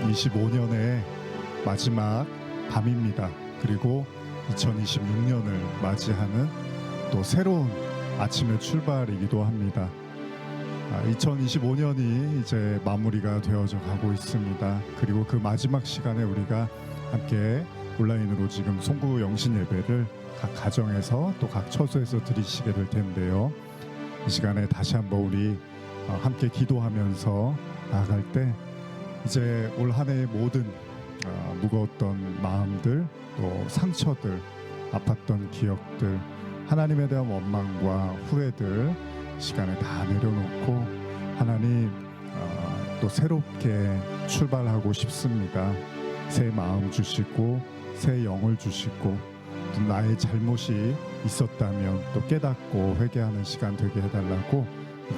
2025년의 마지막 밤입니다. 그리고 2026년을 맞이하는 또 새로운 아침의 출발이기도 합니다. 2025년이 이제 마무리가 되어져 가고 있습니다. 그리고 그 마지막 시간에 우리가 함께 온라인으로 지금 송구 영신 예배를 각 가정에서 또 각 처소에서 드리시게 될 텐데요. 이 시간에 다시 한번 우리 함께 기도하면서 나아갈 때 이제 올 한 해의 모든 무거웠던 마음들, 또 상처들, 아팠던 기억들, 하나님에 대한 원망과 후회들 시간에 다 내려놓고 하나님 또 새롭게 출발하고 싶습니다. 새 마음 주시고 새 영을 주시고 또 나의 잘못이 있었다면 또 깨닫고 회개하는 시간 되게 해달라고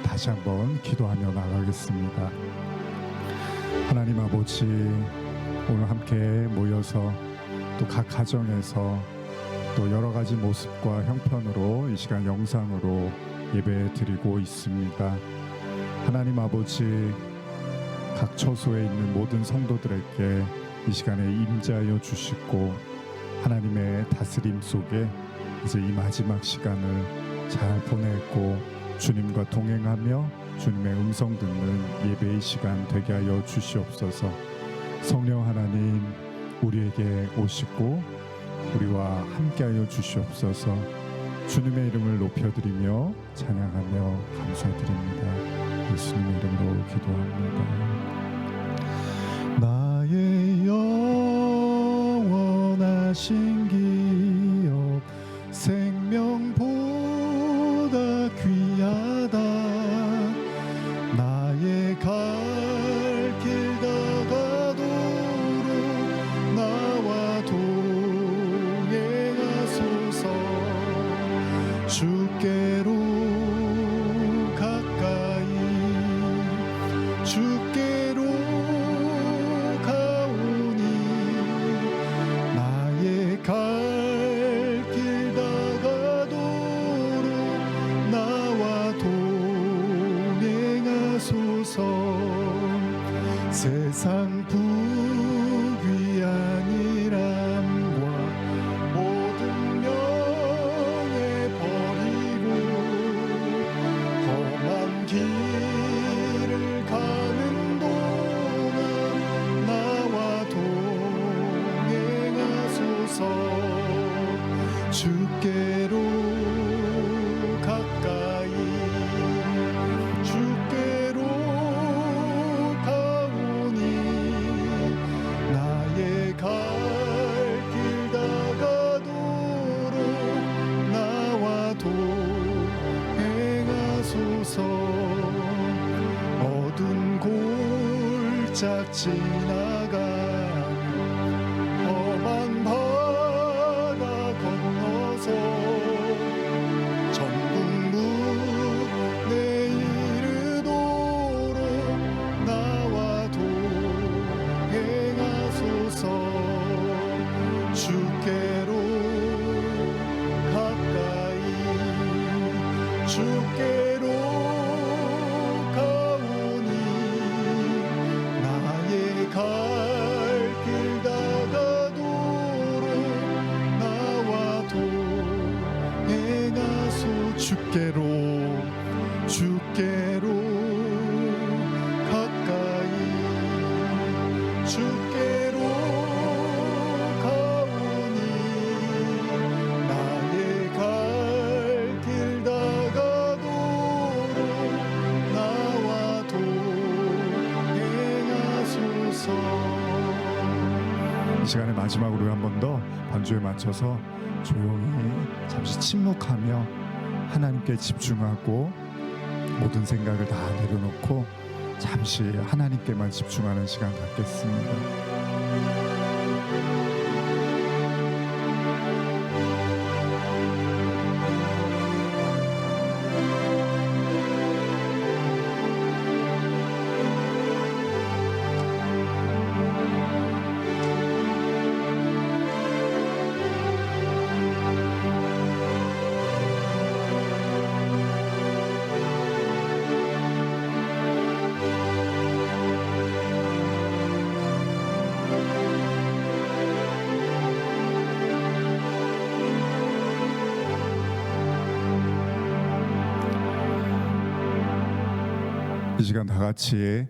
다시 한번 기도하며 나가겠습니다. 하나님 아버지, 오늘 함께 모여서 또 각 가정에서 또 여러 가지 모습과 형편으로 이 시간 영상으로 예배 드리고 있습니다. 하나님 아버지, 각 처소에 있는 모든 성도들에게 이 시간에 임재하여 주시고 하나님의 다스림 속에 이제 이 마지막 시간을 잘 보내고 주님과 동행하며 주님의 음성 듣는 예배의 시간 되게 하여 주시옵소서. 성령 하나님, 우리에게 오시고 우리와 함께하여 주시옵소서. 주님의 이름을 높여드리며 찬양하며 감사드립니다. 예수님의 이름으로 기도합니다. 나의 영원하신 기업 생명보다 귀하다. 나의 갈 길 다가도록 나와 동행하소서. 주께로 가까이 주께로 가오니 나의 갈 길 다가도록 나와 동행하소서. 세상 부귀한 일함과 모든 명예 버리고 험한 길을 가는 동안 나와 동행하소서. 주께로 가까이 주께로 가오니 나의 갈 길 다가도록 나와 동행하소서. 어두운 골짝 지나가며 험한 바다 건너서 전국 문에 이르도록 나와 동행하소서. 주께로 가까이 주께로 가오니 나의 갈 길 다가도록 나와 동행하소. 주께로 주께로 가까이 주께로 가오니 나의 갈 길 다가도록 나와 동행하소서. 이 시간의 마지막으로 한 번 더 반주에 맞춰서 조용히 잠시 침묵하며 하나님께 집중하고 모든 생각을 다 내려놓고 잠시 하나님께만 집중하는 시간 갖겠습니다. 이 시간 다 같이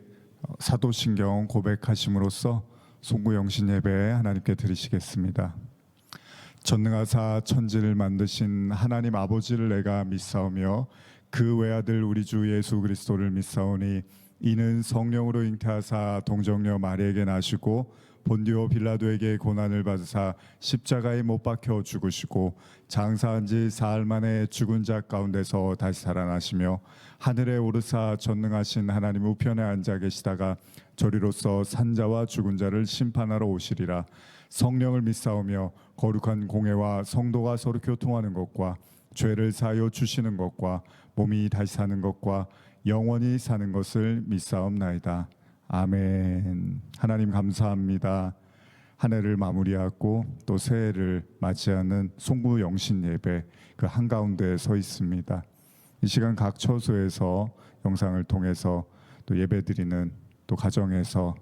사도신경 고백하심으로써 송구영신 예배 하나님께 드리시겠습니다. 전능하사 천지를 만드신 하나님 아버지를 내가 믿사오며 그 외아들 우리 주 예수 그리스도를 믿사오니 이는 성령으로 잉태하사 동정녀 마리에게 나시고 본디오 빌라도에게 고난을 받으사 십자가에 못 박혀 죽으시고 장사한 지 사흘 만에 죽은 자 가운데서 다시 살아나시며 하늘에 오르사 전능하신 하나님 우편에 앉아 계시다가 저리로서 산자와 죽은 자를 심판하러 오시리라. 성령을 믿사오며 거룩한 공회와 성도가 서로 교통하는 것과 죄를 사하여 주시는 것과 몸이 다시 사는 것과 영원히 사는 것을 믿사옵나이다. 아멘. 하나님 감사합니다. 한 해를 마무리하고 또 새해를 맞이하는 송구영신 예배 그 한가운데에 서 있습니다. 이 시간 각 처소에서 영상을 통해서 또 예배드리는 또 가정에서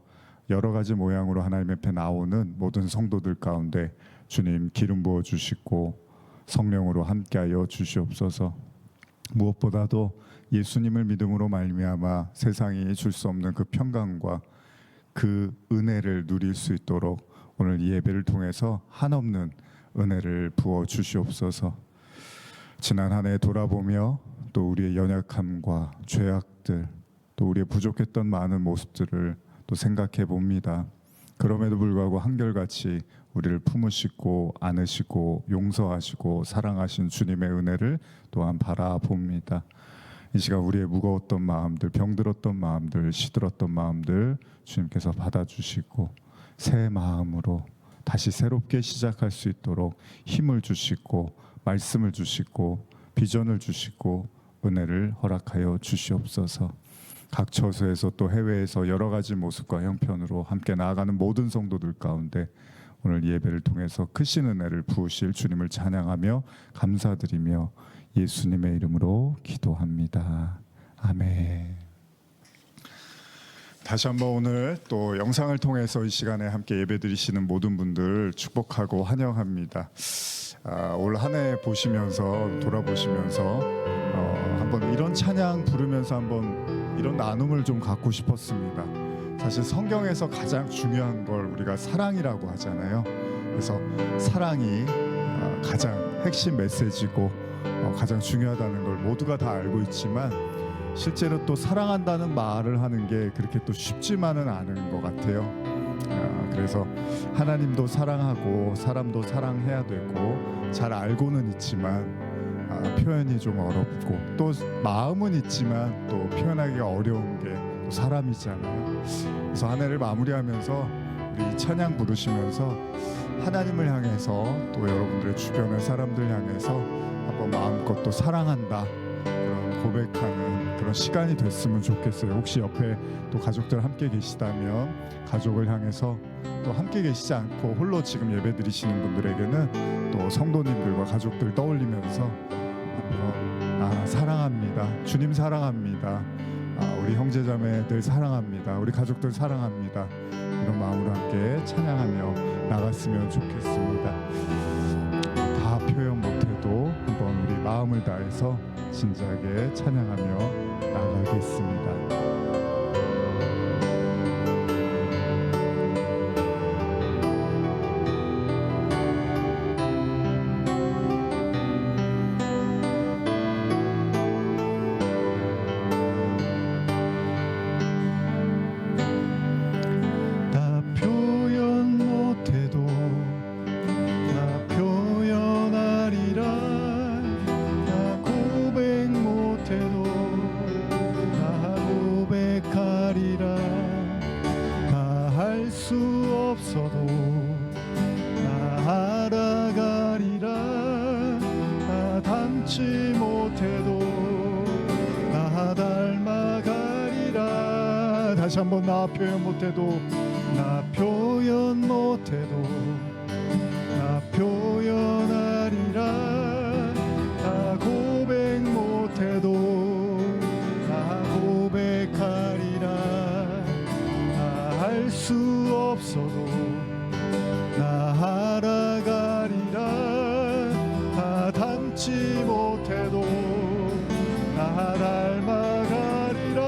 여러 가지 모양으로 하나님 앞에 나오는 모든 성도들 가운데 주님 기름 부어 주시고 성령으로 함께하여 주시옵소서. 무엇보다도 예수님을 믿음으로 말미암아 세상이 줄 수 없는 그 평강과 그 은혜를 누릴 수 있도록 오늘 이 예배를 통해서 한없는 은혜를 부어 주시옵소서. 지난 한 해 돌아보며 또 우리의 연약함과 죄악들 또 우리의 부족했던 많은 모습들을 또 생각해 봅니다. 그럼에도 불구하고 한결같이 우리를 품으시고 안으시고 용서하시고 사랑하신 주님의 은혜를 또한 바라봅니다. 이 시간 우리의 무거웠던 마음들, 병들었던 마음들, 시들었던 마음들 주님께서 받아주시고 새 마음으로 다시 새롭게 시작할 수 있도록 힘을 주시고 말씀을 주시고 비전을 주시고 은혜를 허락하여 주시옵소서. 각 처소에서 또 해외에서 여러 가지 모습과 형편으로 함께 나아가는 모든 성도들 가운데 오늘 예배를 통해서 크신 은혜를 부으실 주님을 찬양하며 감사드리며 예수님의 이름으로 기도합니다. 아멘. 다시 한번 오늘 또 영상을 통해서 이 시간에 함께 예배드리시는 모든 분들 축복하고 환영합니다. 올 한 해 보시면서 돌아보시면서 한번 이런 찬양 부르면서 한번 이런 나눔을 좀 갖고 싶었습니다. 사실 성경에서 가장 중요한 걸 우리가 사랑이라고 하잖아요. 그래서 사랑이 가장 핵심 메시지고 가장 중요하다는 걸 모두가 다 알고 있지만 실제로 또 사랑한다는 말을 하는 게 그렇게 또 쉽지만은 않은 것 같아요. 그래서 하나님도 사랑하고 사람도 사랑해야 되고 잘 알고는 있지만 표현이 좀 어렵고 또 마음은 있지만 또 표현하기가 어려운 게 또 사람이잖아요. 그래서 한 해를 마무리하면서 우리 찬양 부르시면서 하나님을 향해서 또 여러분들의 주변의 사람들 향해서 한번 마음껏 또 사랑한다 그런 고백하는 그런 시간이 됐으면 좋겠어요. 혹시 옆에 또 가족들 함께 계시다면 가족을 향해서 또 함께 계시지 않고 홀로 지금 예배 드리시는 분들에게는 또 성도님들과 가족들 떠올리면서 한번 사랑합니다. 주님 사랑합니다. 우리 형제자매들 사랑합니다. 우리 가족들 사랑합니다. 이런 마음으로 함께 찬양하며 나갔으면 좋겠습니다. 다 표현 못해도 한번 우리 마음을 다해서 진지하게 찬양하며 나가겠습니다. 다시 한번 나 표현 못해도 나 표현 못해도 나 표현하리라 나 고백 못해도 나 고백하리라 나 할 수 없어도 나 알아가리라 나 닮지 못해도 나 닮아가리라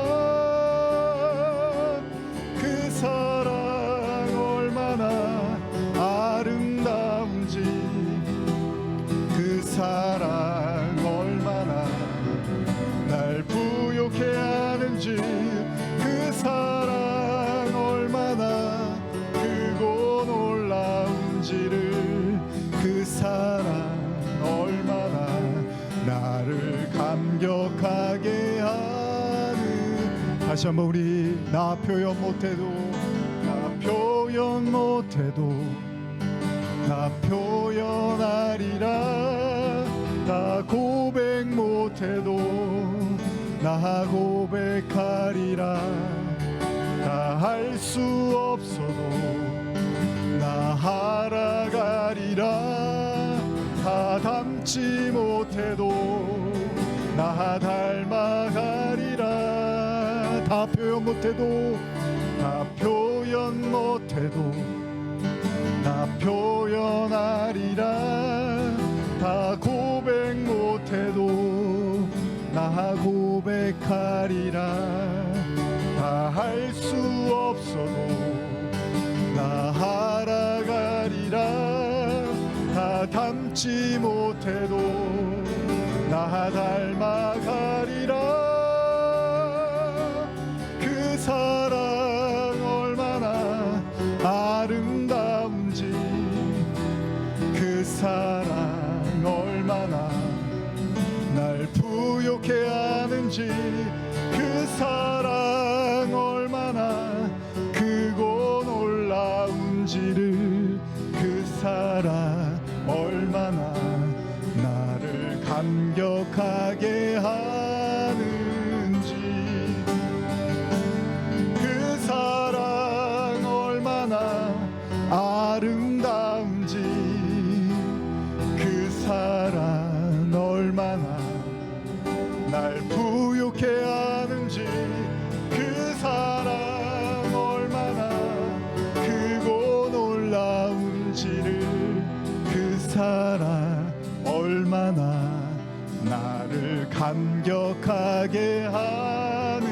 다시 한번 우리 나 표현 못해도 나 표현 못해도 나 표현하리라 나 고백 못해도 나 고백하리라 다 할 수 없어도 나 알아가리라 다 닮지 못해도 나 닮아가리라 다 표현 못해도 다 표현 못해도 나 표현하리라 다 고백 못해도 나 고백하리라 다 할 수 없어도 나 알아가리라 다 닮지 못해도 나 닮아가리라 그 사랑 얼마나 아름다운지 그 사랑 얼마나 날 부욕해 하는지 그 사랑 얼마나 크고 놀라운지를 그 사랑 얼마나 나를 감격하게 하는지 그 사랑 얼마나 아름다운지 그 사랑 얼마나 날 부욕해 하는지 그 사랑 얼마나 크고 놀라운지를 그 사랑 얼마나 나를 감격하게 하는지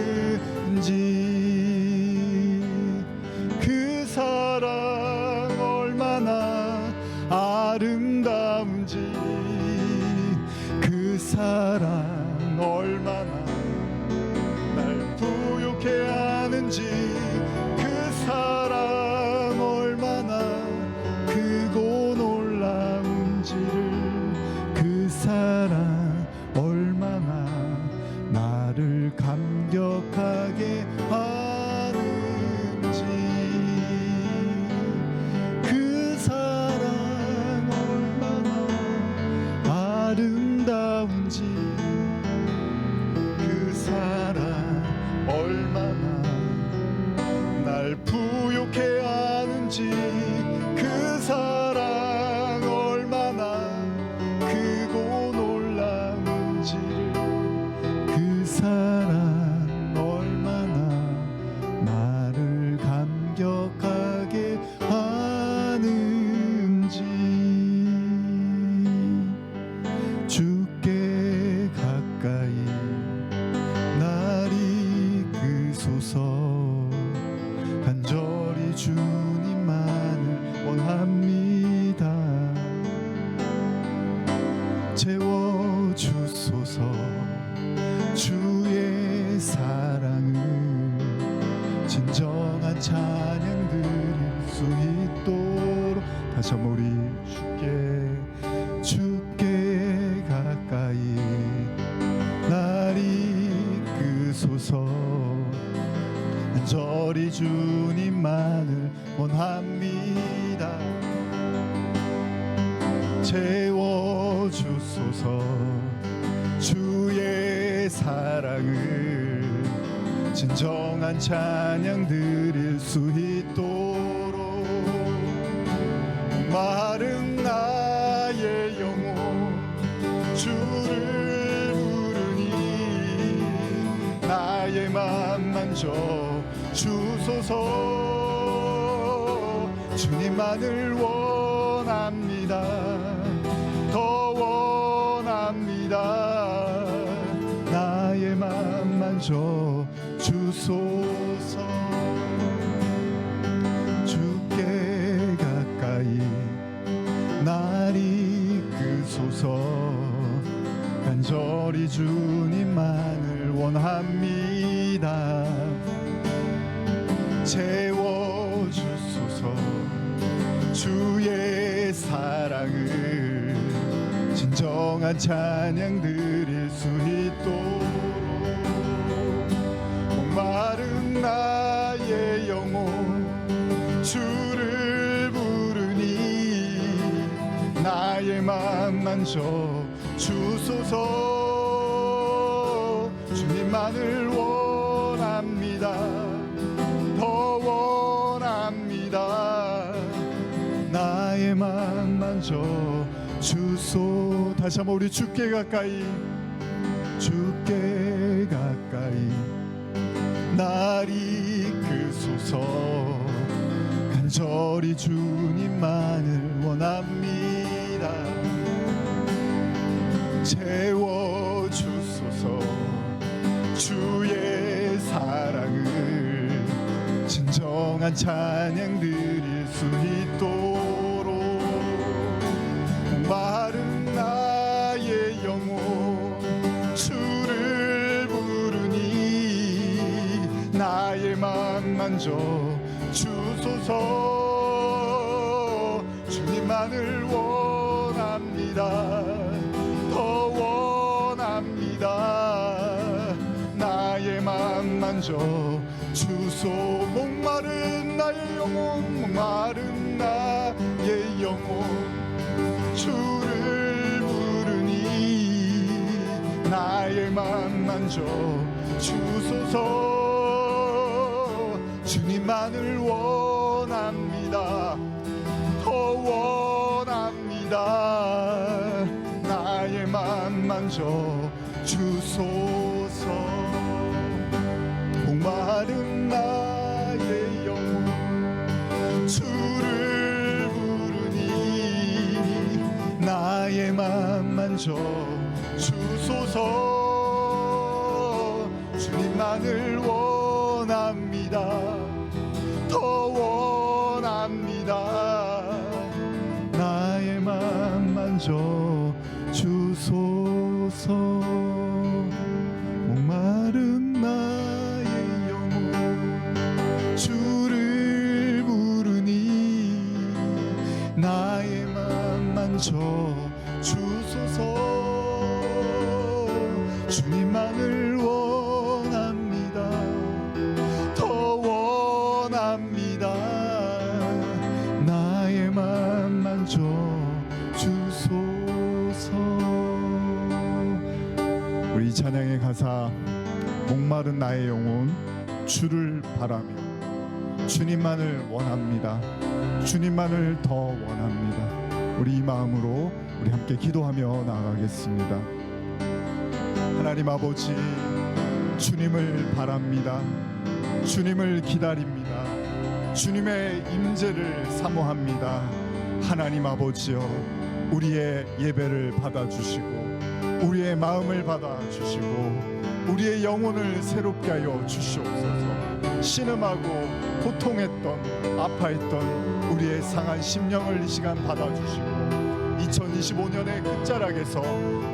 그 사랑 얼마나 아름다운지 그 사랑 얼마나 날 부욕해 하는지 그 사랑 얼마나 크고 놀라운지를 그 사랑 얼마나 나를 감격하게 하는지 그 사랑 얼마나 아름다운지 그 사랑 얼마나 날 부욕해 하는지 그 사랑 얼마나 크고 놀라운지를 그 사랑 얼마나 나를 감격하게 하는지 주께 가까이 날 이끄소서 간절히 주님만을 원합니다 채워주소서 주의 사랑을 진정한 찬양 드릴 수 있도록 다시 한번 우리 주께 가까이 날 이끄소서 간절히 주님만을 원합니다 채워주소서 주의 사랑을 진정한 찬양 드릴 수 있도록 마른 나의 영혼 주를 부르니 나의 맘 만져 주소서 주님만을 원합니다 더 원합니다 나의 맘 만져 주소서 주께 가까이 날 이끄소서 간절히 주님만을 원합니다 채워주소서 주의 사랑을 진정한 찬양 드릴 수 있도록 목마른 나의 영혼 주를 부르니 나의 맘 만져 주소서. 주님만을 원합니다. 더 원합니다. 나의 맘 만져 주소. 다시 한번 우리 주께 가까이, 주께 가까이 날 이끄소서. 간절히 주님만을 원합니다. 채워주소서. 주의 사랑을 진정한 찬양 드릴 수 있도록 목마른 나의 영혼 주를 부르니 나의 맘 만져 주소서. 주님만을 원합니다. 더 원합니다. 나의 맘 만져 주소. 목마른 나의 영혼, 목마른 나의 영혼 주를 부르니 나의 맘 만져 주소서. 주님만을 원합니다. 더 원합니다. 나의 맘 만져 주소서. 목마른 나의 영혼 주를 부르니 나의 맘 만져 주소서. 주님만을 원합니다. 더 원합니다. 나의 맘 만져 주소서. 목마른 나의 영혼 주를 부르니 나의 맘 만져 주소서. 주님만을 원합니다. 더 원합니다. 나의 맘 만져 주소서. 우리 찬양의 가사, 목마른 나의 영혼 주를 바라며 주님만을 원합니다. 주님만을 더 원합니다. 우리 이 마음으로 우리 함께 기도하며 나아가겠습니다. 하나님 아버지, 주님을 바랍니다. 주님을 기다립니다. 주님의 임재를 사모합니다. 하나님 아버지여, 우리의 예배를 받아주시고 우리의 마음을 받아주시고 우리의 영혼을 새롭게 하여 주시옵소서. 신음하고 고통했던, 아파했던 우리의 상한 심령을 이 시간 받아주시고 2025년의 끝자락에서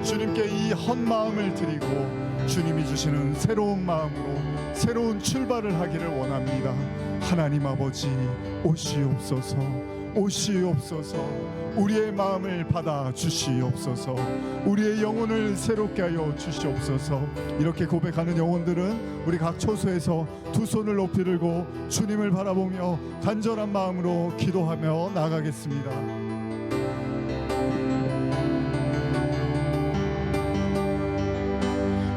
주님께 이 헛마음을 드리고 주님이 주시는 새로운 마음으로 새로운 출발을 하기를 원합니다. 하나님 아버지, 오시옵소서. 오시옵소서. 우리의 마음을 받아 주시옵소서. 우리의 영혼을 새롭게 하여 주시옵소서. 이렇게 고백하는 영혼들은 우리 각 처소에서 두 손을 높이 들고 주님을 바라보며 간절한 마음으로 기도하며 나가겠습니다.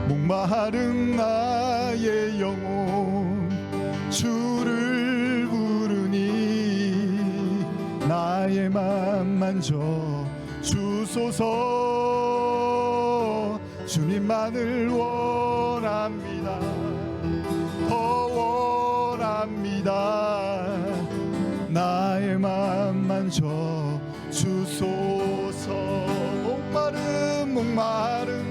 목마른 나의 영혼 주를 부르니 나의 맘 만져 주소서. 주님만을 원합니다. 더 원합니다. 나의 맘 만져 주소서. 목마른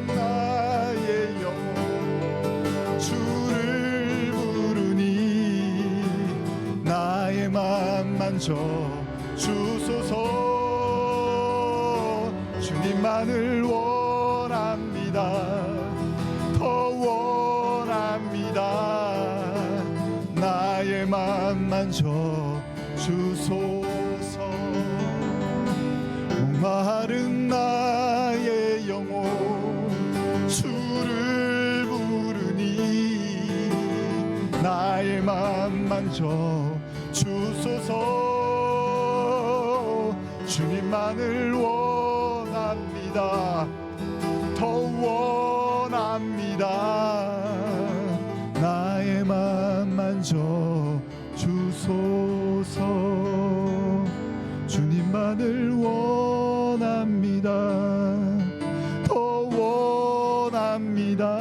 나의 영혼 주를 부르니 나의 맘 만져 주소서. 주님만을 원합니다. 더 원합니다. 나의 맘 만져 주소서. 목마른 나의 영혼 주를 부르니 나의 맘 만져 주소서. 주님만을 원합니다. 더 원합니다. 나의 맘 만져 주소서. 주님만을 원합니다. 더 원합니다.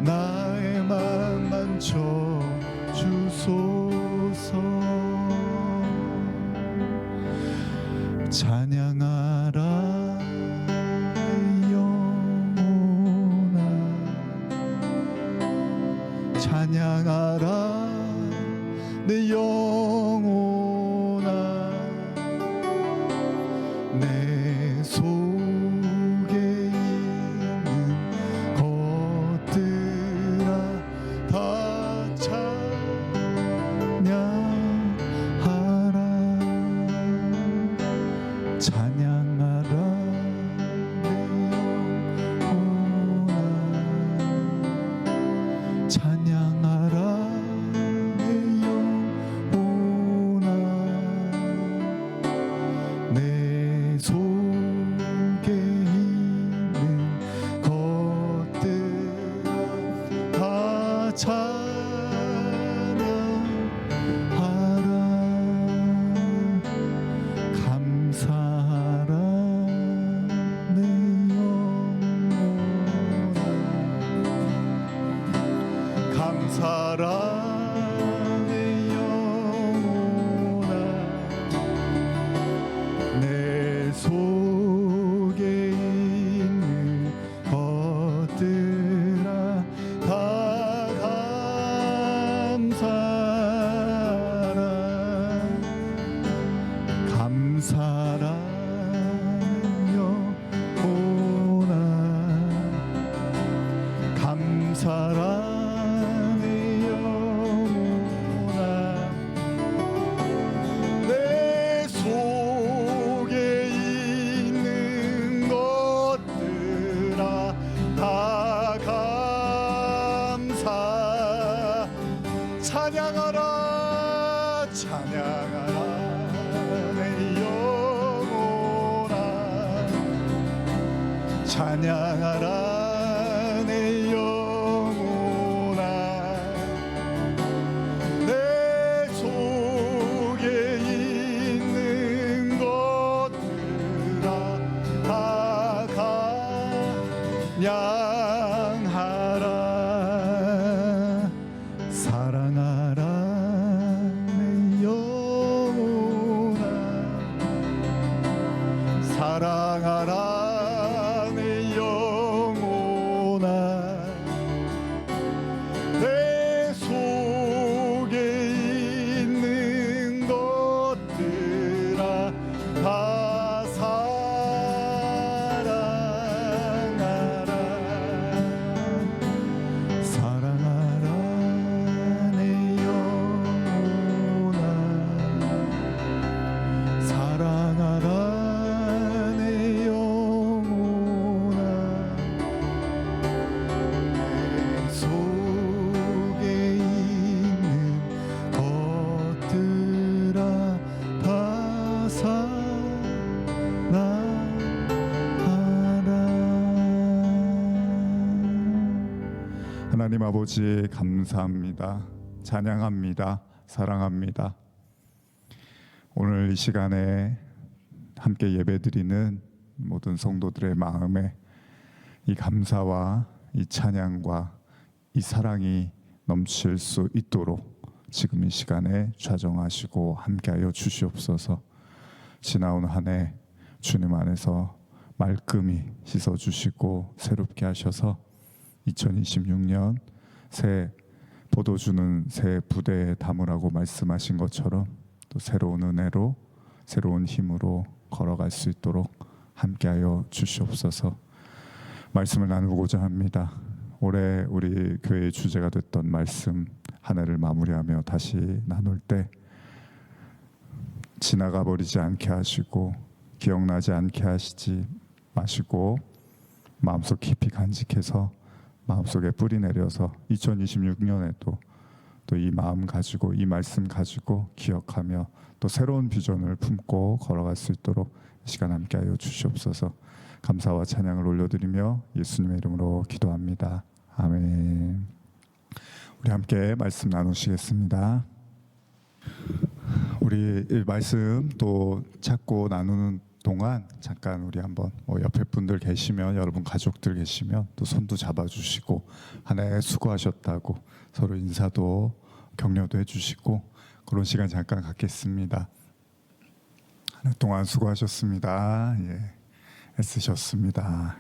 나의 맘 만져 주소서. 찬양하라 영혼아, 찬양하라 내 영혼아. 내 속에 있는 것들아 다 찬양하라. 찬양하라 내 영혼아, 찬양하라 내 영혼아. 내 속에 있는 것들아 다 찬양하라. 감사하라 내 영혼아, 감사하라 내 영혼아. 내 속에 있는 것들아 다 감사하라. 감사하라 영혼아, 감사하라 내 영혼아. 내 속에 있는 것들아 다 감사. 찬양하라 찬양하라 내 영혼아, 찬양하라 내 영혼아. 내 속에 있는 것들아 다 찬양하라. 사랑하라 내 영혼아, 사랑하라 내 영혼아. 내 속에 있는 것들아 다 사랑하라. 사랑하라 내 영혼아, 사랑하라 내 영혼아. 내 속에 있는 것들아 다 사랑하라. 하나님 아버지 감사합니다. 찬양합니다. 사랑합니다. 오늘 이 시간에 함께 예배드리는 모든 성도들의 마음에 이 감사와 이 찬양과 이 사랑이 넘칠 수 있도록 지금 이 시간에 좌정하시고 함께하여 주시옵소서. 지나온 한 해 주님 안에서 말끔히 씻어주시고 새롭게 하셔서 2026년 새 포도주는 새 부대에 담으라고 말씀하신 것처럼 또 새로운 은혜로 새로운 힘으로 걸어갈 수 있도록 함께하여 주시옵소서. 말씀을 나누고자 합니다. 올해 우리 교회의 주제가 됐던 말씀 한 해를 마무리하며 다시 나눌 때 지나가 버리지 않게 하시고 기억나지 않게 하시지 마시고 마음속 깊이 간직해서 마음속에 뿌리 내려서 2026년에도 또 이 마음 가지고 이 말씀 가지고 기억하며 또 새로운 비전을 품고 걸어갈 수 있도록 시간 함께하여 주시옵소서. 감사와 찬양을 올려드리며 예수님의 이름으로 기도합니다. 아멘. 우리 함께 말씀 나누시겠습니다. 우리 말씀 또 찾고 나누는 동안 잠깐 우리 한번 옆에 분들 계시면, 여러분 가족들 계시면 또 손도 잡아주시고 한 해 수고하셨다고 서로 인사도 격려도 해주시고 그런 시간 잠깐 갖겠습니다. 한 해 동안 수고하셨습니다. 예, 애쓰셨습니다.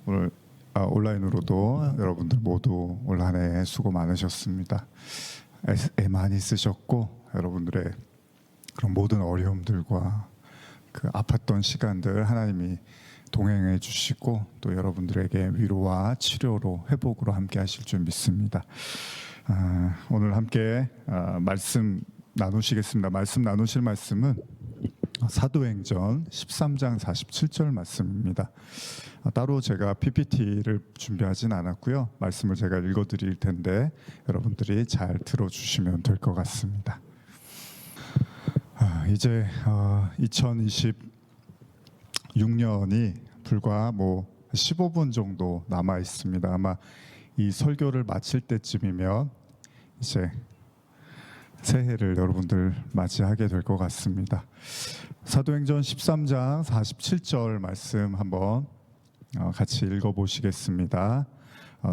오늘 온라인으로도 여러분들 모두 올 한 해 수고 많으셨습니다. 애 많이 쓰셨고 여러분들의 그런 모든 어려움들과 그 아팠던 시간들 하나님이 동행해 주시고 또 여러분들에게 위로와 치료로 회복으로 함께 하실 줄 믿습니다. 오늘 함께 말씀 나누시겠습니다. 말씀 나누실 말씀은 사도행전 13장 47절 말씀입니다. 따로 제가 PPT를 준비하진 않았고요. 말씀을 제가 읽어드릴 텐데 여러분들이 잘 들어주시면 될 것 같습니다. 이제 2026년이 불과 15분 정도 남아 있습니다. 아마 이 설교를 마칠 때쯤이면 이제 새해를 여러분들 맞이하게 될 것 같습니다. 사도행전 13장 47절 말씀 한번 같이 읽어보시겠습니다.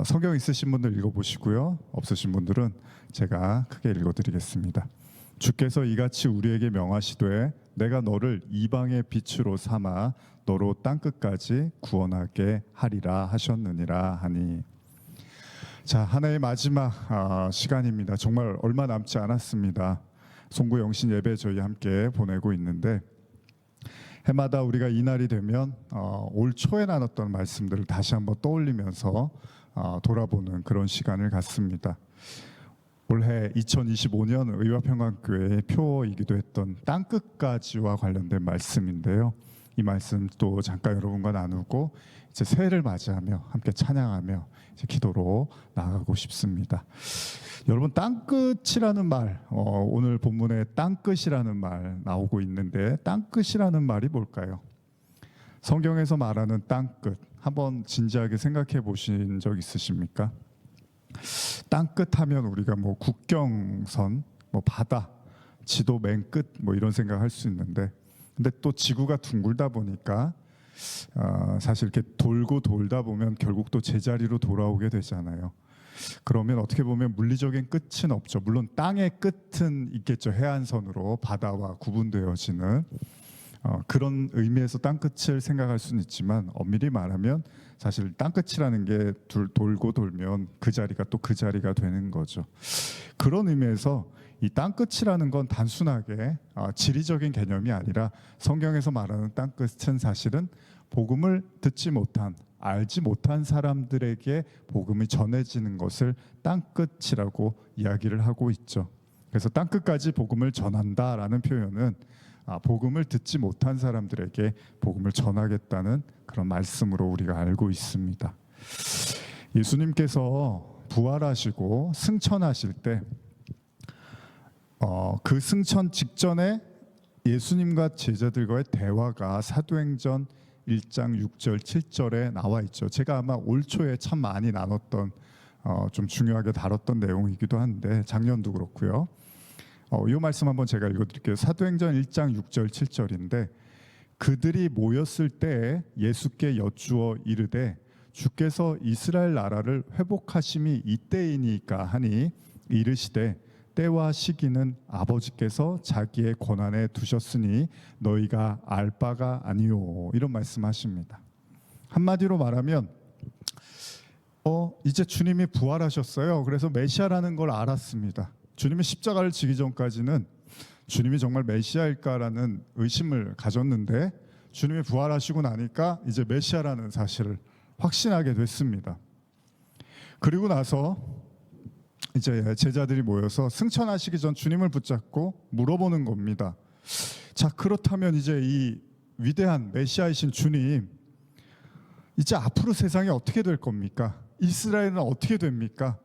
성경 있으신 분들 읽어보시고요. 없으신 분들은 제가 크게 읽어드리겠습니다. 주께서 이같이 우리에게 명하시되 내가 너를 이방의 빛으로 삼아 너로 땅끝까지 구원하게 하리라 하셨느니라 하니. 자, 한 해의 마지막 시간입니다. 정말 얼마 남지 않았습니다. 송구 영신 예배 저희 함께 보내고 있는데 해마다 우리가 이 날이 되면 올 초에 나눴던 말씀들을 다시 한번 떠올리면서 돌아보는 그런 시간을 갖습니다. 올해 2025년 의화평강교회의 표이기도 했던 땅끝까지와 관련된 말씀인데요. 이 말씀 또 잠깐 여러분과 나누고 이제 새해를 맞이하며 함께 찬양하며 이제 기도로 나아가고 싶습니다. 여러분, 땅끝이라는 말, 오늘 본문에 땅끝이라는 말 나오고 있는데 땅끝이라는 말이 뭘까요? 성경에서 말하는 땅끝, 한번 진지하게 생각해 보신 적 있으십니까? 땅끝 하면 우리가 국경선, 바다, 지도 맨 끝 이런 생각할 수 있는데, 근데 또 지구가 둥글다 보니까 사실 이렇게 돌고 돌다 보면 결국 또 제자리로 돌아오게 되잖아요. 그러면 어떻게 보면 물리적인 끝은 없죠. 물론 땅의 끝은 있겠죠. 해안선으로 바다와 구분되어지는 그런 의미에서 땅끝을 생각할 수는 있지만 엄밀히 말하면 사실 땅끝이라는 게 돌고 돌면 그 자리가 또 그 자리가 되는 거죠. 그런 의미에서 이 땅끝이라는 건 단순하게 지리적인 개념이 아니라 성경에서 말하는 땅끝은 사실은 복음을 듣지 못한, 알지 못한 사람들에게 복음이 전해지는 것을 땅끝이라고 이야기를 하고 있죠. 그래서 땅끝까지 복음을 전한다라는 표현은 복음을 듣지 못한 사람들에게 복음을 전하겠다는 그런 말씀으로 우리가 알고 있습니다. 예수님께서 부활하시고 승천하실 때 그 승천 직전에 예수님과 제자들과의 대화가 사도행전 1장 6절 7절에 나와 있죠. 제가 아마 올 초에 참 많이 나눴던 좀 중요하게 다뤘던 내용이기도 한데 작년도 그렇고요. 이 말씀 한번 제가 읽어드릴게요. 사도행전 1장 6절 7절인데 그들이 모였을 때 예수께 여쭈어 이르되 주께서 이스라엘 나라를 회복하심이 이때이니까 하니 이르시되 때와 시기는 아버지께서 자기의 권한에 두셨으니 너희가 알 바가 아니오. 이런 말씀하십니다. 한마디로 말하면 이제 주님이 부활하셨어요. 그래서 메시아라는 걸 알았습니다. 주님이 십자가를 지기 전까지는 주님이 정말 메시아일까라는 의심을 가졌는데 주님이 부활하시고 나니까 이제 메시아라는 사실을 확신하게 됐습니다. 그리고 나서 이제 제자들이 모여서 승천하시기 전 주님을 붙잡고 물어보는 겁니다. 자, 그렇다면 이제 이 위대한 메시아이신 주님, 이제 앞으로 세상이 어떻게 될 겁니까? 이스라엘은 어떻게 됩니까?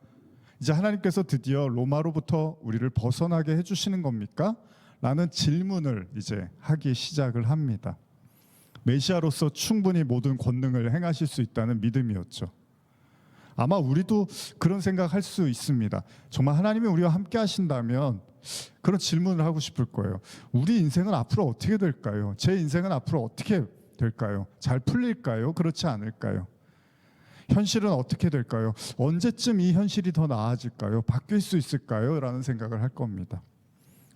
이제 하나님께서 드디어 로마로부터 우리를 벗어나게 해주시는 겁니까? 라는 질문을 이제 하기 시작을 합니다. 메시아로서 충분히 모든 권능을 행하실 수 있다는 믿음이었죠. 아마 우리도 그런 생각할 수 있습니다. 정말 하나님이 우리와 함께 하신다면 그런 질문을 하고 싶을 거예요. 우리 인생은 앞으로 어떻게 될까요? 제 인생은 앞으로 어떻게 될까요? 잘 풀릴까요? 그렇지 않을까요? 현실은 어떻게 될까요? 언제쯤 이 현실이 더 나아질까요? 바뀔 수 있을까요? 라는 생각을 할 겁니다.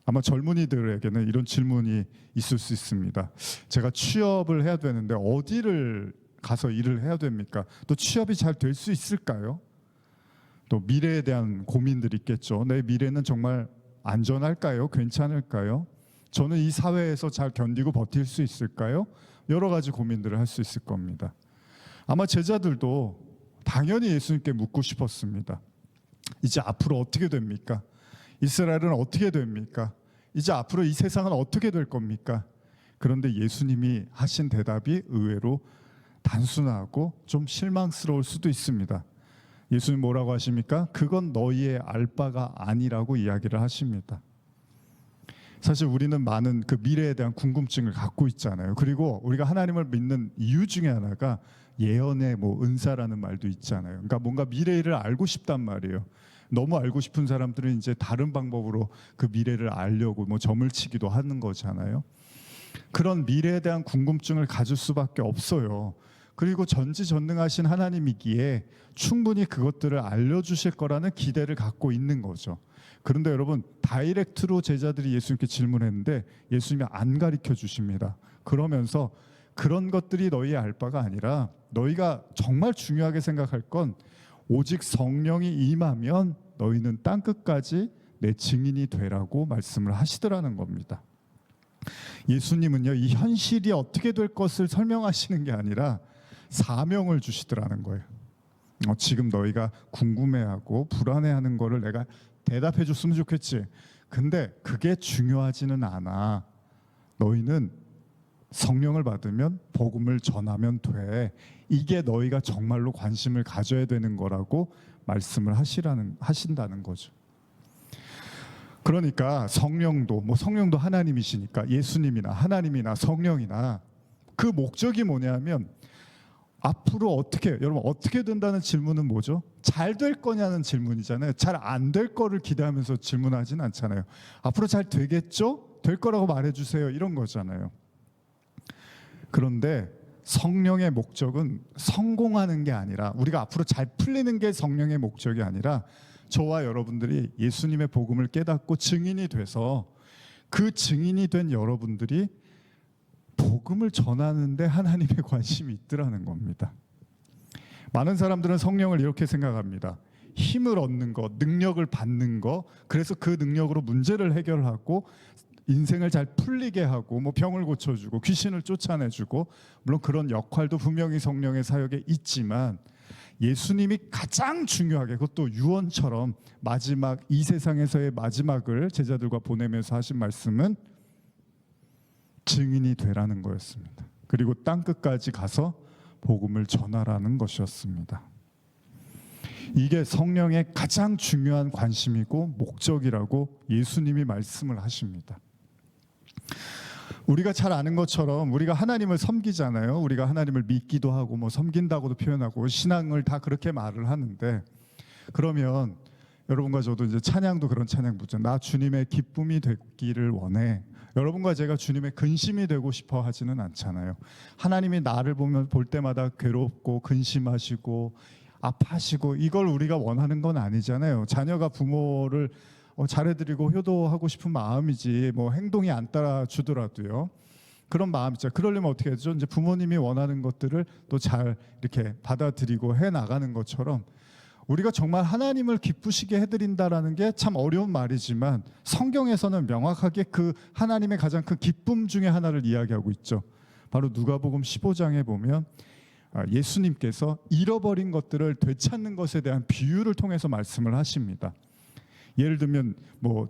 아마 젊은이들에게는 이런 질문이 있을 수 있습니다. 제가 취업을 해야 되는데 어디를 가서 일을 해야 됩니까? 또 취업이 잘 될 수 있을까요? 또 미래에 대한 고민들이 있겠죠. 내 미래는 정말 안전할까요? 괜찮을까요? 저는 이 사회에서 잘 견디고 버틸 수 있을까요? 여러 가지 고민들을 할 수 있을 겁니다. 아마 제자들도 당연히 예수님께 묻고 싶었습니다. 이제 앞으로 어떻게 됩니까? 이스라엘은 어떻게 됩니까? 이제 앞으로 이 세상은 어떻게 될 겁니까? 그런데 예수님이 하신 대답이 의외로 단순하고 좀 실망스러울 수도 있습니다. 예수님 뭐라고 하십니까? 그건 너희의 알 바가 아니라고 이야기를 하십니다. 사실 우리는 많은 그 미래에 대한 궁금증을 갖고 있잖아요. 그리고 우리가 하나님을 믿는 이유 중에 하나가 예언의 은사라는 말도 있잖아요. 그러니까 뭔가 미래를 알고 싶단 말이에요. 너무 알고 싶은 사람들은 이제 다른 방법으로 그 미래를 알려고 점을 치기도 하는 거잖아요. 그런 미래에 대한 궁금증을 가질 수밖에 없어요. 그리고 전지전능하신 하나님이기에 충분히 그것들을 알려주실 거라는 기대를 갖고 있는 거죠. 그런데 여러분, 다이렉트로 제자들이 예수님께 질문했는데 예수님이 안 가르쳐 주십니다. 그러면서 그런 것들이 너희의 알 바가 아니라 너희가 정말 중요하게 생각할 건 오직 성령이 임하면 너희는 땅끝까지 내 증인이 되라고 말씀을 하시더라는 겁니다. 예수님은요, 이 현실이 어떻게 될 것을 설명하시는 게 아니라 사명을 주시더라는 거예요. 지금 너희가 궁금해하고 불안해하는 거를 내가 대답해 줬으면 좋겠지. 근데 그게 중요하지는 않아. 너희는 성령을 받으면 복음을 전하면 돼. 이게 너희가 정말로 관심을 가져야 되는 거라고 말씀을 하신다는 거죠. 그러니까 성령도 하나님이시니까 예수님이나 하나님이나 성령이나 그 목적이 뭐냐면 앞으로 여러분 어떻게 된다는 질문은 뭐죠? 잘 될 거냐는 질문이잖아요. 잘 안 될 거를 기대하면서 질문하진 않잖아요. 앞으로 잘 되겠죠? 될 거라고 말해주세요. 이런 거잖아요. 그런데 성령의 목적은 성공하는 게 아니라 우리가 앞으로 잘 풀리는 게 성령의 목적이 아니라 저와 여러분들이 예수님의 복음을 깨닫고 증인이 돼서 그 증인이 된 여러분들이 복음을 전하는데 하나님의 관심이 있더라는 겁니다. 많은 사람들은 성령을 이렇게 생각합니다. 힘을 얻는 것, 능력을 받는 것, 그래서 그 능력으로 문제를 해결하고 인생을 잘 풀리게 하고 병을 고쳐주고 귀신을 쫓아내주고, 물론 그런 역할도 분명히 성령의 사역에 있지만 예수님이 가장 중요하게, 그것도 유언처럼 마지막 이 세상에서의 마지막을 제자들과 보내면서 하신 말씀은 증인이 되라는 거였습니다. 그리고 땅끝까지 가서 복음을 전하라는 것이었습니다. 이게 성령의 가장 중요한 관심이고 목적이라고 예수님이 말씀을 하십니다. 우리가 잘 아는 것처럼 우리가 하나님을 섬기잖아요. 우리가 하나님을 믿기도 하고 섬긴다고도 표현하고 신앙을 다 그렇게 말을 하는데, 그러면 여러분과 저도 이제 찬양도 그런 찬양 부르죠. 나 주님의 기쁨이 되기를 원해. 여러분과 제가 주님의 근심이 되고 싶어 하지는 않잖아요. 하나님이 나를 볼 때마다 괴롭고 근심하시고 아파하시고 이걸 우리가 원하는 건 아니잖아요. 자녀가 부모를 잘해드리고 효도하고 싶은 마음이지 행동이 안 따라주더라도요. 그런 마음 있죠. 그러려면 어떻게 해야죠? 이제 부모님이 원하는 것들을 또 잘 이렇게 받아들이고 해 나가는 것처럼 우리가 정말 하나님을 기쁘시게 해드린다라는 게 참 어려운 말이지만 성경에서는 명확하게 그 하나님의 가장 큰 기쁨 중에 하나를 이야기하고 있죠. 바로 누가복음 15장에 보면 예수님께서 잃어버린 것들을 되찾는 것에 대한 비유를 통해서 말씀을 하십니다. 예를 들면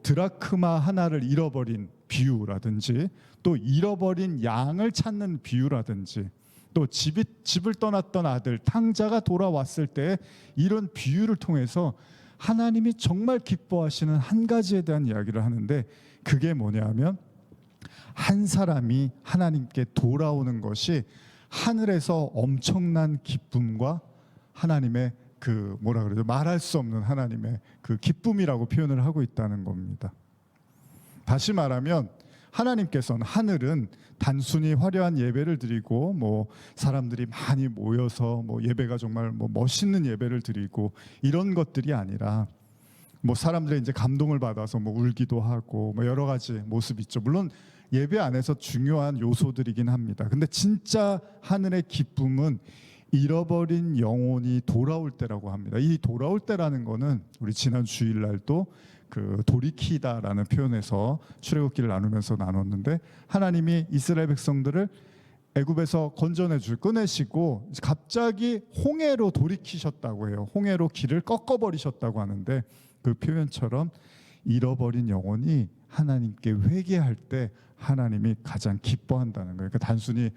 드라크마 하나를 잃어버린 비유라든지, 또 잃어버린 양을 찾는 비유라든지, 또 집을 떠났던 아들 탕자가 돌아왔을 때 이런 비유를 통해서 하나님이 정말 기뻐하시는 한 가지에 대한 이야기를 하는데, 그게 뭐냐면 한 사람이 하나님께 돌아오는 것이 하늘에서 엄청난 기쁨과 하나님의 그 뭐라 그러죠? 말할 수 없는 하나님의 그 기쁨이라고 표현을 하고 있다는 겁니다. 다시 말하면 하나님께서는, 하늘은 단순히 화려한 예배를 드리고 뭐 사람들이 많이 모여서 뭐 예배가 정말 뭐 멋있는 예배를 드리고 이런 것들이 아니라, 뭐 사람들의 이제 감동을 받아서 뭐 울기도 하고 뭐 여러 가지 모습이 있죠. 물론 예배 안에서 중요한 요소들이긴 합니다. 근데 진짜 하늘의 기쁨은 잃어버린 영혼이 돌아올 때라고 합니다. 이 돌아올 때라는 거는 우리 지난 주일날도 그 돌이키다라는 표현에서 출애굽기를 나누면서 나눴는데, 하나님이 이스라엘 백성들을 애굽에서 꺼내시고 갑자기 홍해로 돌이키셨다고 해요. 홍해로 길을 꺾어버리셨다고 하는데, 그 표현처럼 잃어버린 영혼이 하나님께 회개할 때 하나님이 가장 기뻐한다는 거예요. 그러니까 단순히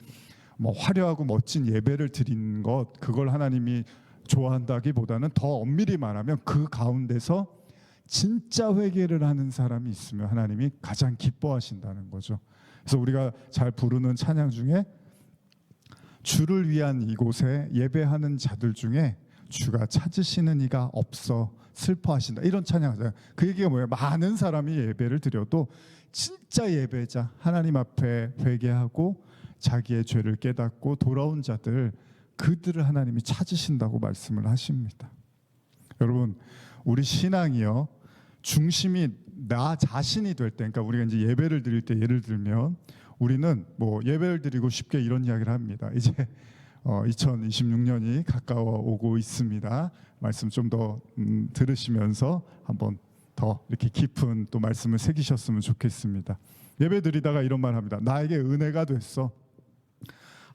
뭐 화려하고 멋진 예배를 드린 것, 그걸 하나님이 좋아한다기보다는 더 엄밀히 말하면 그 가운데서 진짜 회개를 하는 사람이 있으면 하나님이 가장 기뻐하신다는 거죠. 그래서 우리가 잘 부르는 찬양 중에 주를 위한 이곳에 예배하는 자들 중에 주가 찾으시는 이가 없어 슬퍼하신다, 이런 찬양하잖아요. 그 얘기가 뭐예요? 많은 사람이 예배를 드려도 진짜 예배자, 하나님 앞에 회개하고 자기의 죄를 깨닫고 돌아온 자들, 그들을 하나님이 찾으신다고 말씀을 하십니다. 여러분, 우리 신앙이요, 중심이 나 자신이 될 때, 그러니까 우리가 이제 예배를 드릴 때 예를 들면 우리는 뭐 예배를 드리고 쉽게 이런 이야기를 합니다. 이제 2026년이 가까워 오고 있습니다. 말씀 좀 더 들으시면서 한번 더 이렇게 깊은 또 말씀을 새기셨으면 좋겠습니다. 예배 드리다가 이런 말 합니다. 나에게 은혜가 됐어.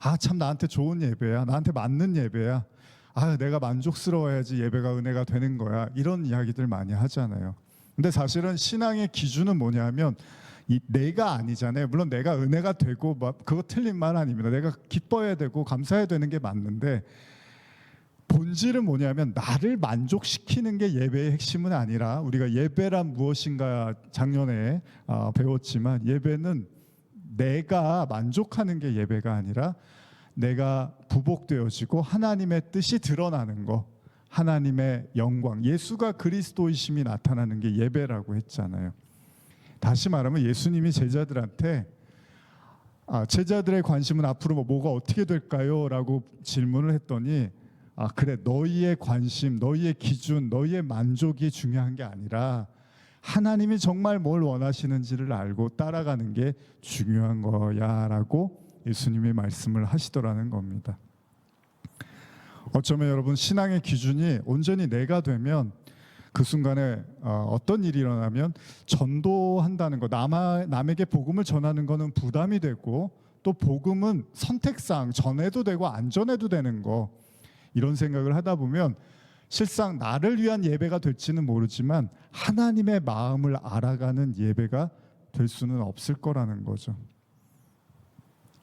아, 참 나한테 좋은 예배야. 나한테 맞는 예배야. 아, 내가 만족스러워야지 예배가 은혜가 되는 거야. 이런 이야기들 많이 하잖아요. 근데 사실은 신앙의 기준은 뭐냐면 이 내가 아니잖아요. 물론 내가 은혜가 되고 그거 틀린 말 아닙니다. 내가 기뻐해야 되고 감사해야 되는 게 맞는데, 본질은 뭐냐면 나를 만족시키는 게 예배의 핵심은 아니라, 우리가 예배란 무엇인가 작년에 배웠지만, 예배는 내가 만족하는 게 예배가 아니라 내가 부복되어지고 하나님의 뜻이 드러나는 거, 하나님의 영광, 예수가 그리스도이심이 나타나는 게 예배라고 했잖아요. 다시 말하면 예수님이 제자들한테 제자들의 관심은 앞으로 뭐가 어떻게 될까요? 라고 질문을 했더니, 그래, 너희의 관심, 너희의 기준, 너희의 만족이 중요한 게 아니라 하나님이 정말 뭘 원하시는지를 알고 따라가는 게 중요한 거야 라고 예수님이 말씀을 하시더라는 겁니다. 어쩌면 여러분, 신앙의 기준이 온전히 내가 되면 그 순간에 어떤 일이 일어나면 전도한다는 거, 남에게 복음을 전하는 거는 부담이 되고, 또 복음은 선택상 전해도 되고 안 전해도 되는 거, 이런 생각을 하다 보면 실상 나를 위한 예배가 될지는 모르지만 하나님의 마음을 알아가는 예배가 될 수는 없을 거라는 거죠.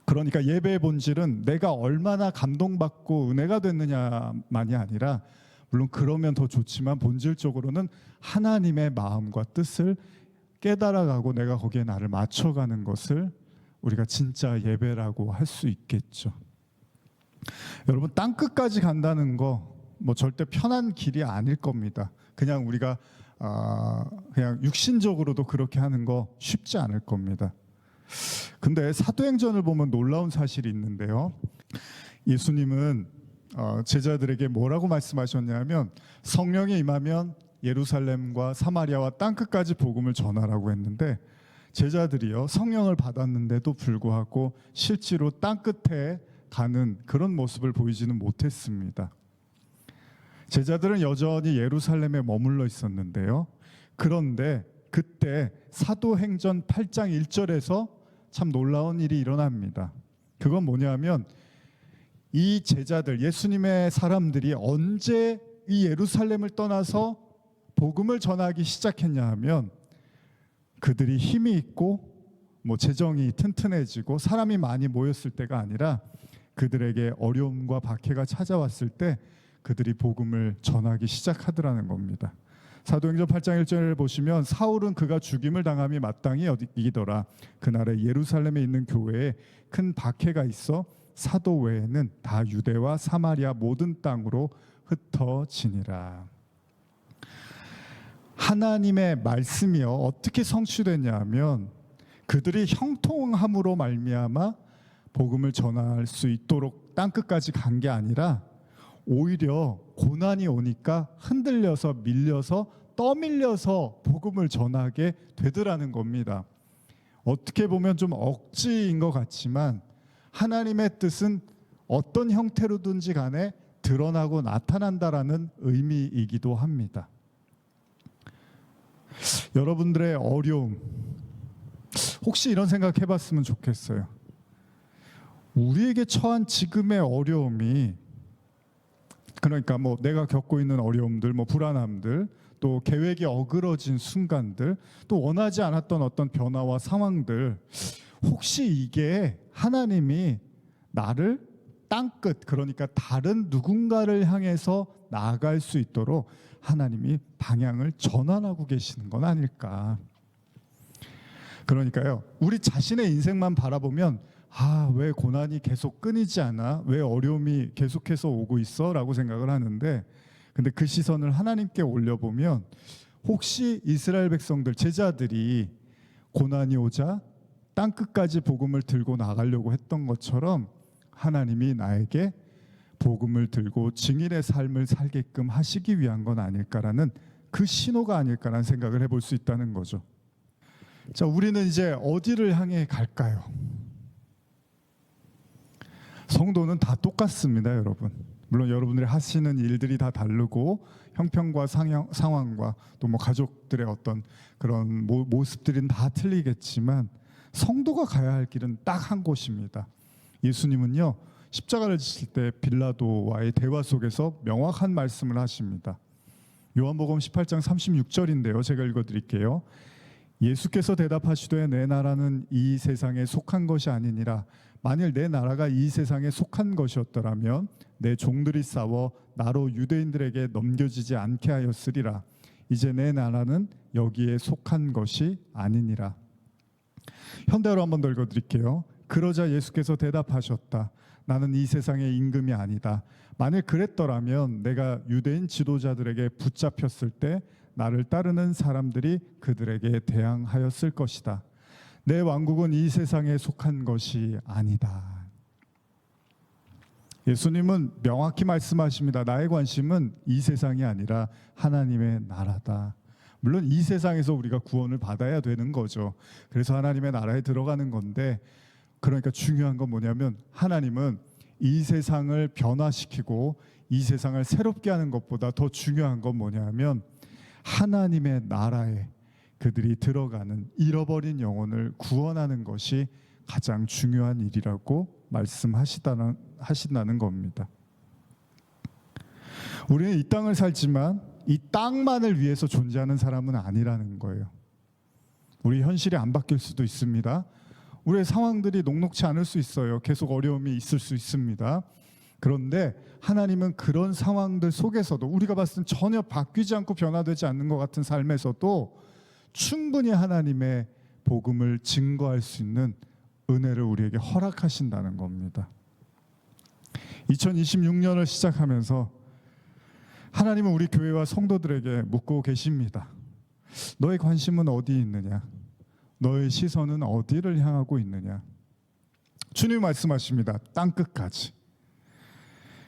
그러니까 예배의 본질은 내가 얼마나 감동받고 은혜가 됐느냐만이 아니라, 물론 그러면 더 좋지만 본질적으로는 하나님의 마음과 뜻을 깨달아가고 내가 거기에 나를 맞춰가는 것을 우리가 진짜 예배라고 할 수 있겠죠. 여러분, 땅끝까지 간다는 거 뭐 절대 편한 길이 아닐 겁니다. 그냥 우리가 그냥 육신적으로도 그렇게 하는 거 쉽지 않을 겁니다. 근데 사도행전을 보면 놀라운 사실이 있는데요. 예수님은 제자들에게 뭐라고 말씀하셨냐면, 성령이 임하면 예루살렘과 사마리아와 땅끝까지 복음을 전하라고 했는데, 제자들이요, 성령을 받았는데도 불구하고 실제로 땅끝에 가는 그런 모습을 보이지는 못했습니다. 제자들은 여전히 예루살렘에 머물러 있었는데요. 그런데 그때 사도행전 8장 1절에서 참 놀라운 일이 일어납니다. 그건 뭐냐면, 이 제자들, 예수님의 사람들이 언제 이 예루살렘을 떠나서 복음을 전하기 시작했냐 하면, 그들이 힘이 있고 뭐 재정이 튼튼해지고 사람이 많이 모였을 때가 아니라, 그들에게 어려움과 박해가 찾아왔을 때 그들이 복음을 전하기 시작하더라는 겁니다. 사도행전 8장 1절을 보시면 사울은 그가 죽임을 당함이 마땅히 이기더라. 그날에 예루살렘에 있는 교회에 큰 박해가 있어 사도 외에는 다 유대와 사마리아 모든 땅으로 흩어지니라. 하나님의 말씀이요 어떻게 성취됐냐 하면 그들이 형통함으로 말미암아 복음을 전할 수 있도록 땅끝까지 간 게 아니라 오히려 고난이 오니까 흔들려서 밀려서 떠밀려서 복음을 전하게 되더라는 겁니다. 어떻게 보면 좀 억지인 것 같지만 하나님의 뜻은 어떤 형태로든지 간에 드러나고 나타난다라는 의미이기도 합니다. 여러분들의 어려움 혹시 이런 생각 해봤으면 좋겠어요. 우리에게 처한 지금의 어려움이 그러니까 뭐 내가 겪고 있는 어려움들, 뭐 불안함들, 또 계획이 어그러진 순간들, 또 원하지 않았던 어떤 변화와 상황들, 혹시 이게 하나님이 나를 땅끝, 그러니까 다른 누군가를 향해서 나아갈 수 있도록 하나님이 방향을 전환하고 계시는 건 아닐까. 그러니까요, 우리 자신의 인생만 바라보면 왜 고난이 계속 끊이지 않아? 왜 어려움이 계속해서 오고 있어? 라고 생각을 하는데, 근데 그 시선을 하나님께 올려보면 혹시 이스라엘 백성들, 제자들이 고난이 오자 땅끝까지 복음을 들고 나가려고 했던 것처럼 하나님이 나에게 복음을 들고 증인의 삶을 살게끔 하시기 위한 건 아닐까라는 그 신호가 아닐까라는 생각을 해볼 수 있다는 거죠. 자, 우리는 이제 어디를 향해 갈까요? 성도는 다 똑같습니다, 여러분. 물론 여러분들이 하시는 일들이 다 다르고 형편과 상황과 또 뭐 가족들의 어떤 그런 모습들은 다 틀리겠지만 성도가 가야 할 길은 딱 한 곳입니다. 예수님은요 십자가를 지실 때 빌라도와의 대화 속에서 명확한 말씀을 하십니다. 요한복음 18장 36절인데요. 제가 읽어드릴게요. 예수께서 대답하시되 내 나라는 이 세상에 속한 것이 아니니라. 만일 내 나라가 이 세상에 속한 것이었더라면 내 종들이 싸워 나로 유대인들에게 넘겨지지 않게 하였으리라. 이제 내 나라는 여기에 속한 것이 아니니라. 현대어로 한 번 더 읽어드릴게요. 그러자 예수께서 대답하셨다. 나는 이 세상의 임금이 아니다. 만일 그랬더라면 내가 유대인 지도자들에게 붙잡혔을 때 나를 따르는 사람들이 그들에게 대항하였을 것이다. 내 왕국은 이 세상에 속한 것이 아니다. 예수님은 명확히 말씀하십니다. 나의 관심은 이 세상이 아니라 하나님의 나라다. 물론 이 세상에서 우리가 구원을 받아야 되는 거죠. 그래서 하나님의 나라에 들어가는 건데, 그러니까 중요한 건 뭐냐면 하나님은 이 세상을 변화시키고 이 세상을 새롭게 하는 것보다 더 중요한 건 뭐냐면 하나님의 나라에 그들이 들어가는 잃어버린 영혼을 구원하는 것이 가장 중요한 일이라고 말씀하신다는 겁니다. 우리는 이 땅을 살지만 이 땅만을 위해서 존재하는 사람은 아니라는 거예요. 우리 현실이 안 바뀔 수도 있습니다. 우리의 상황들이 녹록치 않을 수 있어요. 계속 어려움이 있을 수 있습니다. 그런데 하나님은 그런 상황들 속에서도 우리가 봤을 때 전혀 바뀌지 않고 변화되지 않는 것 같은 삶에서도 충분히 하나님의 복음을 증거할 수 있는 은혜를 우리에게 허락하신다는 겁니다. 2026년을 시작하면서 하나님은 우리 교회와 성도들에게 묻고 계십니다. 너의 관심은 어디 있느냐? 너의 시선은 어디를 향하고 있느냐? 주님 말씀하십니다. 땅끝까지.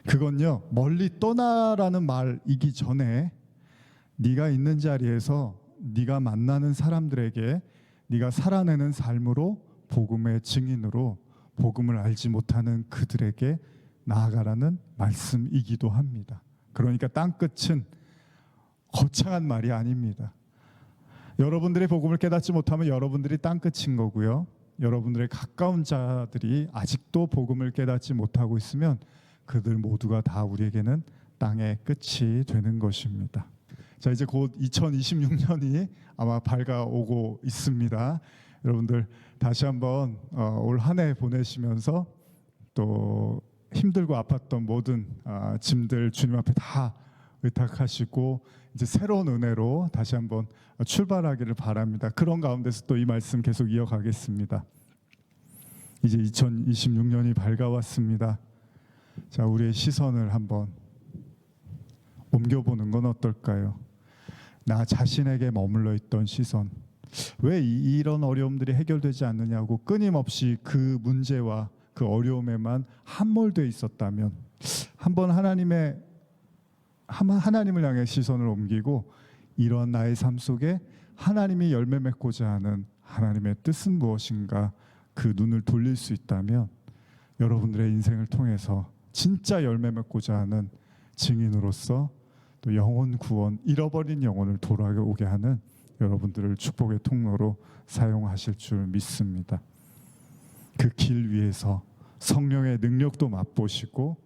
그건요 멀리 떠나라는 말이기 전에 네가 있는 자리에서 네가 만나는 사람들에게 네가 살아내는 삶으로 복음의 증인으로 복음을 알지 못하는 그들에게 나아가라는 말씀이기도 합니다. 그러니까 땅끝은 거창한 말이 아닙니다. 여러분들이 복음을 깨닫지 못하면 여러분들이 땅끝인 거고요. 여러분들의 가까운 자들이 아직도 복음을 깨닫지 못하고 있으면 그들 모두가 다 우리에게는 땅의 끝이 되는 것입니다. 자, 이제 곧 2026년이 아마 밝아오고 있습니다. 여러분들 다시 한번 올 한 해 보내시면서 또 힘들고 아팠던 모든 짐들 주님 앞에 다 의탁하시고 이제 새로운 은혜로 다시 한번 출발하기를 바랍니다. 그런 가운데서 또 이 말씀 계속 이어가겠습니다. 이제 2026년이 밝아왔습니다. 자, 우리의 시선을 한번 옮겨보는 건 어떨까요? 나 자신에게 머물러 있던 시선, 왜 이런 어려움들이 해결되지 않느냐고 끊임없이 그 문제와 그 어려움에만 함몰되어 있었다면 한번 하나님을 향해 시선을 옮기고 이러한 나의 삶 속에 하나님이 열매 맺고자 하는 하나님의 뜻은 무엇인가 그 눈을 돌릴 수 있다면 여러분들의 인생을 통해서 진짜 열매 맺고자 하는 증인으로서 또 영혼 구원, 잃어버린 영혼을 돌아오게 하는 여러분들을 축복의 통로로 사용하실 줄 믿습니다. 그 길 위에서 성령의 능력도 맛보시고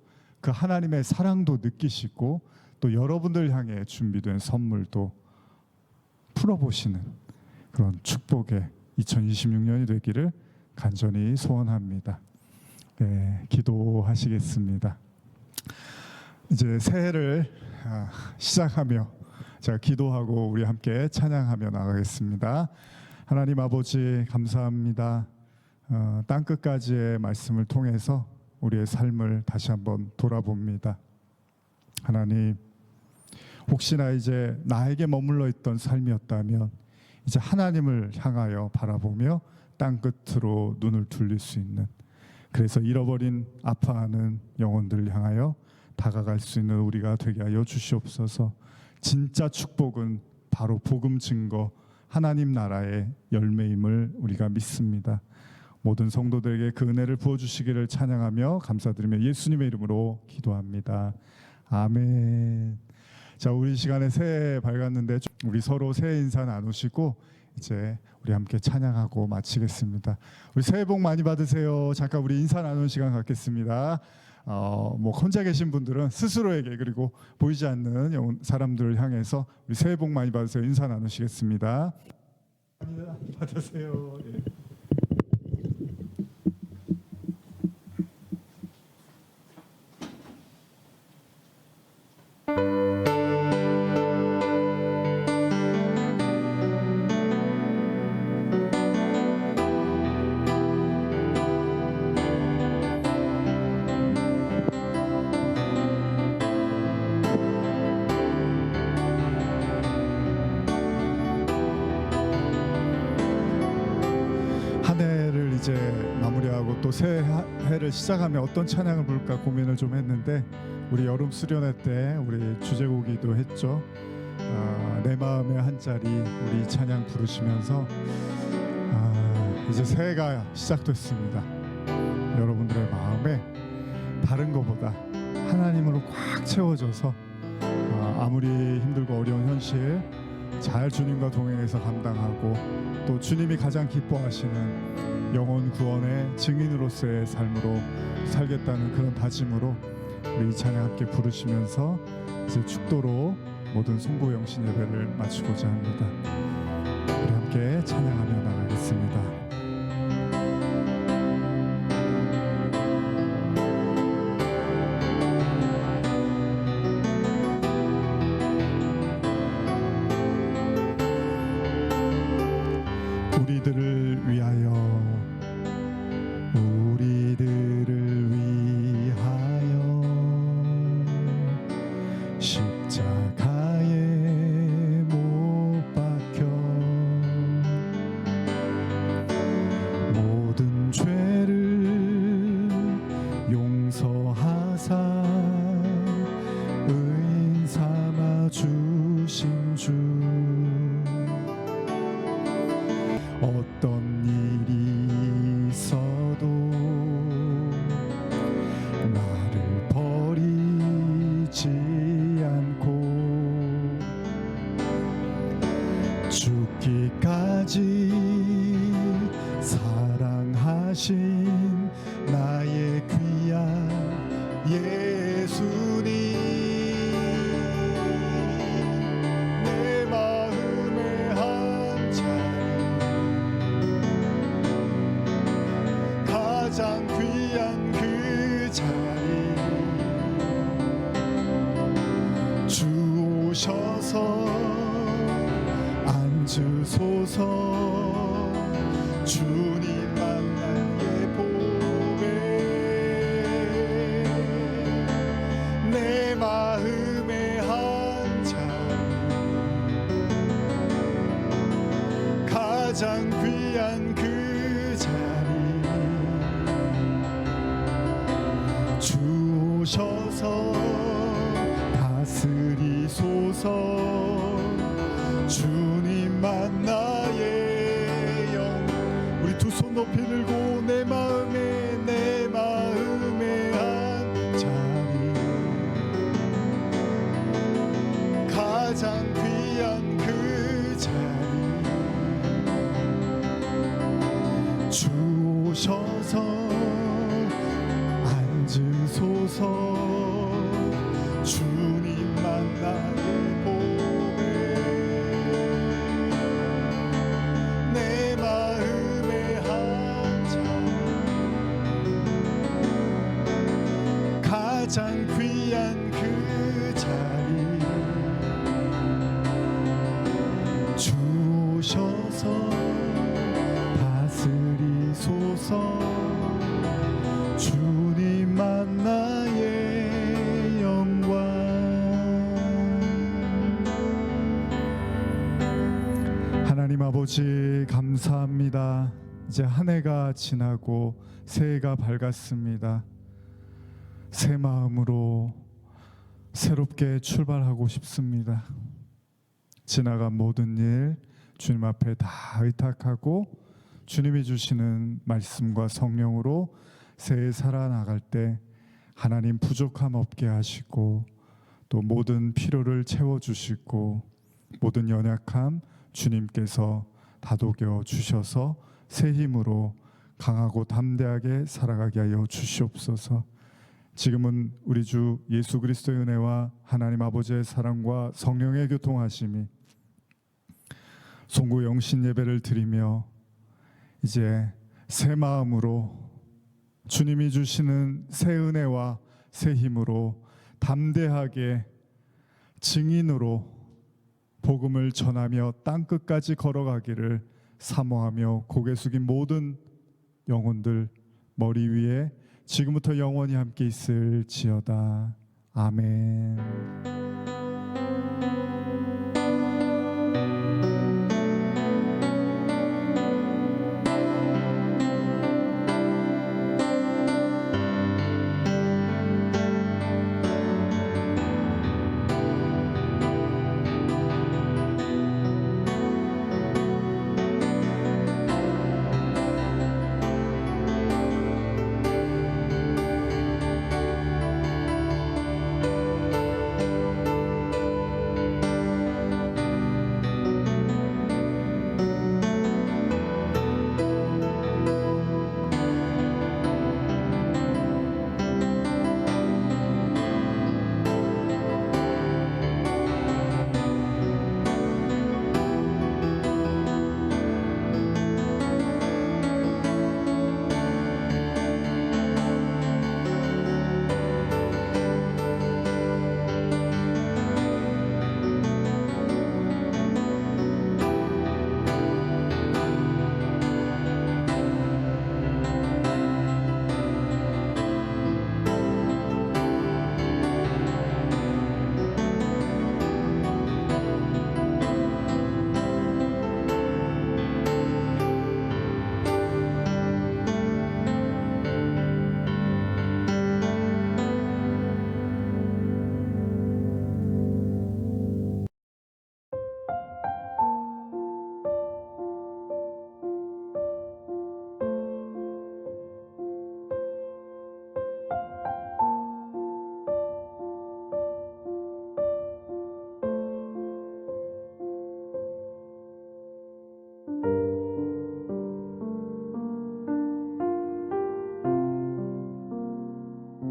그 하나님의 사랑도 느끼시고 또 여러분들 향해 준비된 선물도 풀어보시는 그런 축복의 2026년이 되기를 간절히 소원합니다. 네, 기도하시겠습니다. 이제 새해를 시작하며 제가 기도하고 우리 함께 찬양하며 나가겠습니다. 하나님 아버지 감사합니다. 땅끝까지의 말씀을 통해서 우리의 삶을 다시 한번 돌아봅니다. 하나님, 혹시나 이제 나에게 머물러 있던 삶이었다면 이제 하나님을 향하여 바라보며 땅끝으로 눈을 돌릴 수 있는, 그래서 잃어버린 아파하는 영혼들을 향하여 다가갈 수 있는 우리가 되게 하여 주시옵소서. 진짜 축복은 바로 복음 증거 하나님 나라의 열매임을 우리가 믿습니다. 모든 성도들에게 그 은혜를 부어주시기를 찬양하며 감사드리며 예수님의 이름으로 기도합니다. 아멘. 자, 우리 시간에 새해 밝았는데 우리 서로 새해 인사 나누시고 이제 우리 함께 찬양하고 마치겠습니다. 우리 새해 복 많이 받으세요. 잠깐 우리 인사 나누는 시간 갖겠습니다. 혼자 계신 분들은 스스로에게 그리고 보이지 않는 사람들을 향해서 우리 새해 복 많이 받으세요. 인사 나누시겠습니다. 받으세요. 예. 이제 마무리하고 또 새해를 시작하며 어떤 찬양을 부를까 고민을 좀 했는데 우리 여름 수련회 때 우리 주제곡이기도 했죠. 내 마음의 한 자리 우리 찬양 부르시면서 이제 새해가 시작됐습니다. 여러분들의 마음에 다른 것보다 하나님으로 꽉 채워져서 아무리 힘들고 어려운 현실 잘 주님과 동행해서 감당하고 또 주님이 가장 기뻐하시는 영혼 구원의 증인으로서의 삶으로 살겠다는 그런 다짐으로 우리 이 찬양 함께 부르시면서 이제 축도로 모든 송구 영신 예배를 마치고자 합니다. 우리 함께 찬양하며 나가겠습니다. 우리들을 위하여 십자가에 못 박혀 모든 죄를 용서하사 의인 삼아 주신 주, 어떤 일이 있어도 나를 버리지 않고 죽기까지 사랑하신 나의 귀한 예수님, 내 마음의 한 자리 주소서. 주님 만나의 복에 내 마음의 한 자리, 가장 귀한 그 자리 주 오셔서 다스리소서. 주님만 나의 영. 우리 두 손 높이 들고 내 마음의 한 자리, 가장 귀한 그 자리 주 오셔서 앉으소서. 주님만 나의 복에 내 마음의 한 자리, 가장 귀한 그 자리 주 오셔서 다스리소서. 주님만 나의 영광. 하나님 아버지 감사합니다. 이제 한 해가 지나고 새해가 밝았습니다. 새 마음으로 새롭게 출발하고 싶습니다. 지나간 모든 일 주님 앞에 다 의탁하고 주님이 주시는 말씀과 성령으로 새해 살아나갈 때 하나님 부족함 없게 하시고 또 모든 필요를 채워주시고 모든 연약함 주님께서 다독여 주셔서 새 힘으로 강하고 담대하게 살아가게 하여 주시옵소서. 지금은 우리 주 예수 그리스도의 은혜와 하나님 아버지의 사랑과 성령의 교통하심이 송구 영신 예배를 드리며 이제 새 마음으로 주님이 주시는 새 은혜와 새 힘으로 담대하게 증인으로 복음을 전하며 땅끝까지 걸어가기를 사모하며 고개 숙인 모든 영혼들 머리 위에 지금부터 영원히 함께 있을지어다. 아멘.